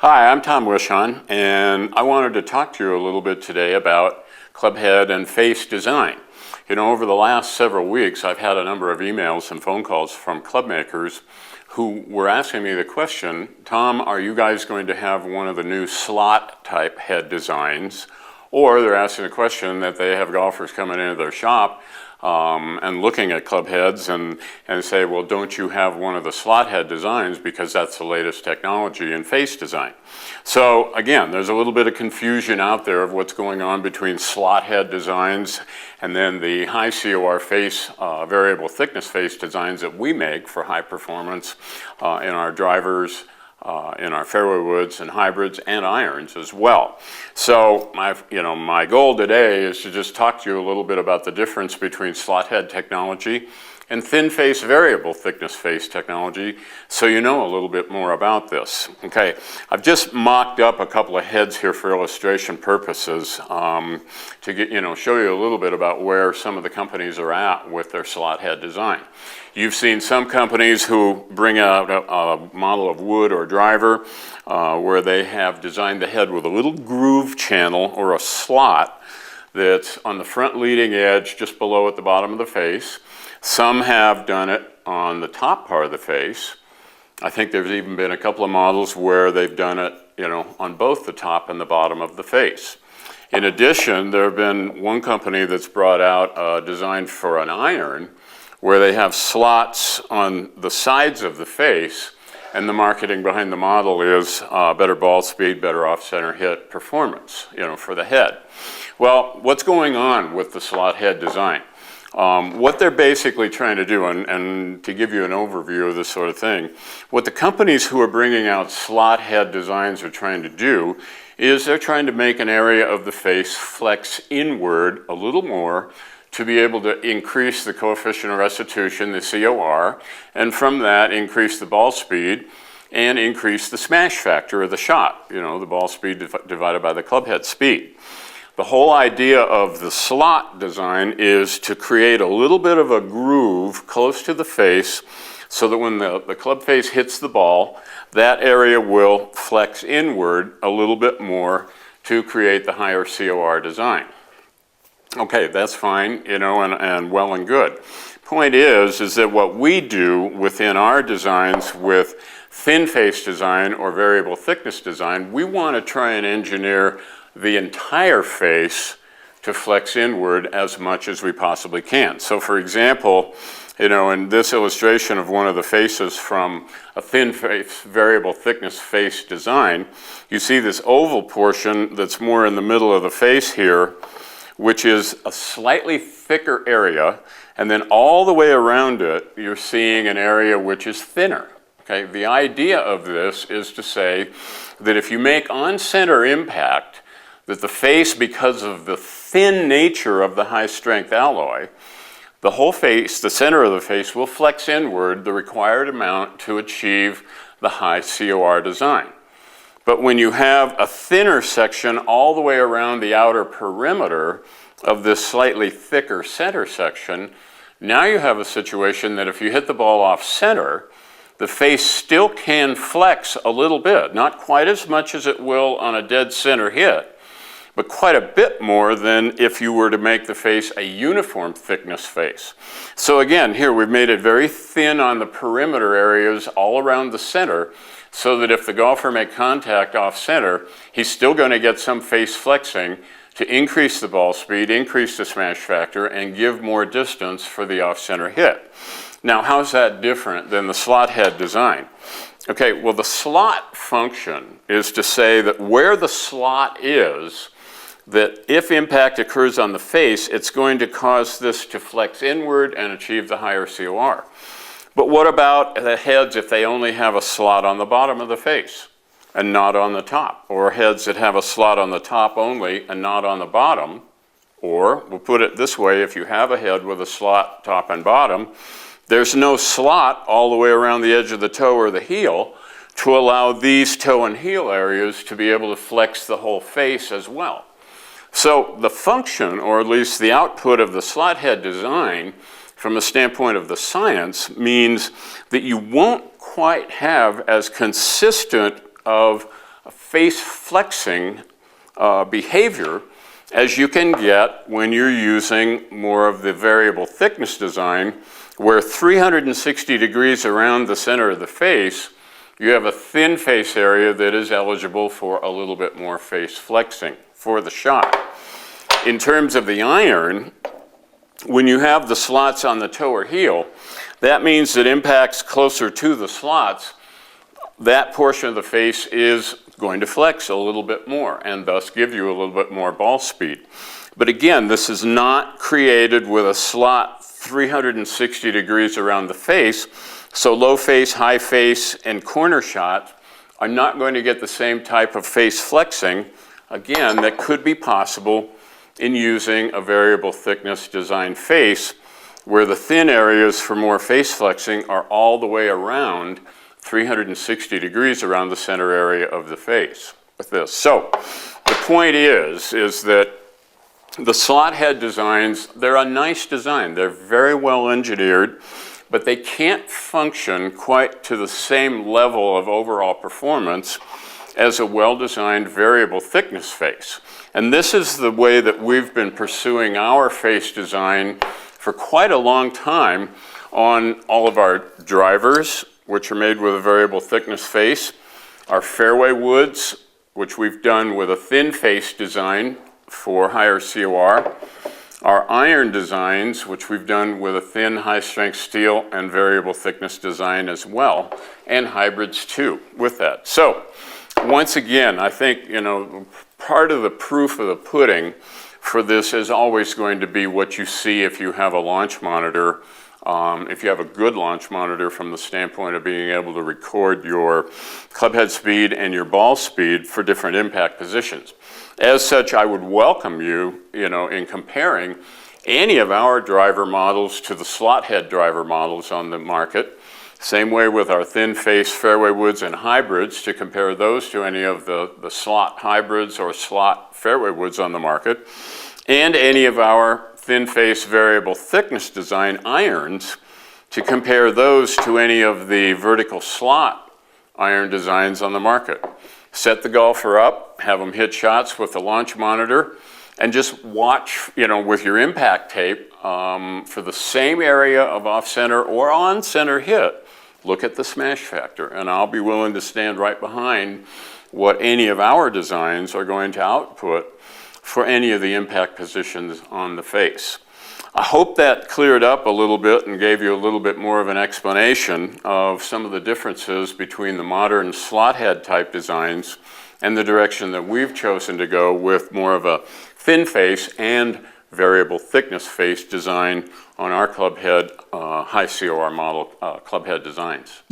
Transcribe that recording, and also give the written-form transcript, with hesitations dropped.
Hi, I'm Tom Wishon, and I wanted to talk to you a little bit today about club head and face design. You know, over the last several weeks, I've had a number of emails and phone calls from club makers who were asking me the question, Tom, are you guys going to have one of the new slot type head designs? Or they're asking the question that they have golfers coming into their shop and looking at club heads and say, well, don't you have one of the slot head designs because that's the latest technology in face design. So again, there's a little bit of confusion out there of what's going on between slot head designs and then the high COR face, variable thickness face designs that we make for high performance in our drivers, in our fairway woods and hybrids and irons as well. So my goal today is to just talk to you a little bit about the difference between slot head technology and thin face variable thickness face technology, so you know a little bit more about this. Okay, I've just mocked up a couple of heads here for illustration purposes to show you a little bit about where some of the companies are at with their slot head design. You've seen some companies who bring out a model of wood or driver where they have designed the head with a little groove channel or a slot that's on the front leading edge just below at the bottom of the face. Some have done it on the top part of the face. I think there's even been a couple of models where they've done it, on both the top and the bottom of the face. In addition, there have been one company that's brought out a design for an iron where they have slots on the sides of the face, and the marketing behind the model is better ball speed, better off-center hit performance, for the head. Well, what's going on with the slot head design? What they're basically trying to do, and to give you an overview of this sort of thing, what the companies who are bringing out slot head designs are trying to do is they're trying to make an area of the face flex inward a little more to be able to increase the coefficient of restitution, the COR, and from that increase the ball speed and increase the smash factor of the shot, the ball speed divided by the club head speed. The whole idea of the slot design is to create a little bit of a groove close to the face so that when the club face hits the ball, that area will flex inward a little bit more to create the higher COR design. Okay, that's fine, and well and good. Point is that what we do within our designs with thin face design or variable thickness design, we want to try and engineer the entire face to flex inward as much as we possibly can. So for example, in this illustration of one of the faces from a thin face, variable thickness face design, you see this oval portion that's more in the middle of the face here, which is a slightly thicker area, and then all the way around it, you're seeing an area which is thinner. Okay? The idea of this is to say that if you make on-center impact, that the face, because of the thin nature of the high-strength alloy, the whole face, the center of the face, will flex inward the required amount to achieve the high COR design. But when you have a thinner section all the way around the outer perimeter of this slightly thicker center section, now you have a situation that if you hit the ball off center, the face still can flex a little bit, not quite as much as it will on a dead center hit, but quite a bit more than if you were to make the face a uniform thickness face. So again, here we've made it very thin on the perimeter areas all around the center, so that if the golfer makes contact off center, he's still going to get some face flexing to increase the ball speed, increase the smash factor, and give more distance for the off center hit. Now, how's that different than the slot head design? Okay, well, the slot function is to say that where the slot is, that if impact occurs on the face, it's going to cause this to flex inward and achieve the higher COR. But what about the heads if they only have a slot on the bottom of the face and not on the top? Or heads that have a slot on the top only and not on the bottom? Or, we'll put it this way, if you have a head with a slot top and bottom, there's no slot all the way around the edge of the toe or the heel to allow these toe and heel areas to be able to flex the whole face as well. So the function, or at least the output of the slot head design from a standpoint of the science, means that you won't quite have as consistent of face flexing behavior as you can get when you're using more of the variable thickness design, where 360 degrees around the center of the face, you have a thin face area that is eligible for a little bit more face flexing for the shot. In terms of the iron, when you have the slots on the toe or heel, that means that impacts closer to the slots, that portion of the face is going to flex a little bit more and thus give you a little bit more ball speed. But again, this is not created with a slot 360 degrees around the face, so low face, high face, and corner shots are not going to get the same type of face flexing, again, that could be possible in using a variable thickness design face, where the thin areas for more face flexing are all the way around 360 degrees around the center area of the face with this. So the point is that the slot head designs, they're a nice design. They're very well engineered, but they can't function quite to the same level of overall performance as a well-designed variable thickness face. And this is the way that we've been pursuing our face design for quite a long time on all of our drivers, which are made with a variable thickness face, our fairway woods, which we've done with a thin face design for higher COR, our iron designs, which we've done with a thin high-strength steel and variable thickness design as well, and hybrids too with that. So once again, I think, part of the proof of the pudding for this is always going to be what you see if you have a launch monitor. If you have a good launch monitor from the standpoint of being able to record your club head speed and your ball speed for different impact positions. As such, I would welcome you, in comparing any of our driver models to the slot head driver models on the market. Same way with our thin face fairway woods and hybrids, to compare those to any of the slot hybrids or slot fairway woods on the market, and any of our thin face variable thickness design irons, to compare those to any of the vertical slot iron designs on the market. Set the golfer up, have them hit shots with the launch monitor, and just watch, with your impact tape for the same area of off-center or on-center hit. Look at the smash factor, and I'll be willing to stand right behind what any of our designs are going to output for any of the impact positions on the face. I hope that cleared up a little bit and gave you a little bit more of an explanation of some of the differences between the modern slot head type designs and the direction that we've chosen to go with more of a thin face and variable thickness face design on our club head, high COR model club head designs.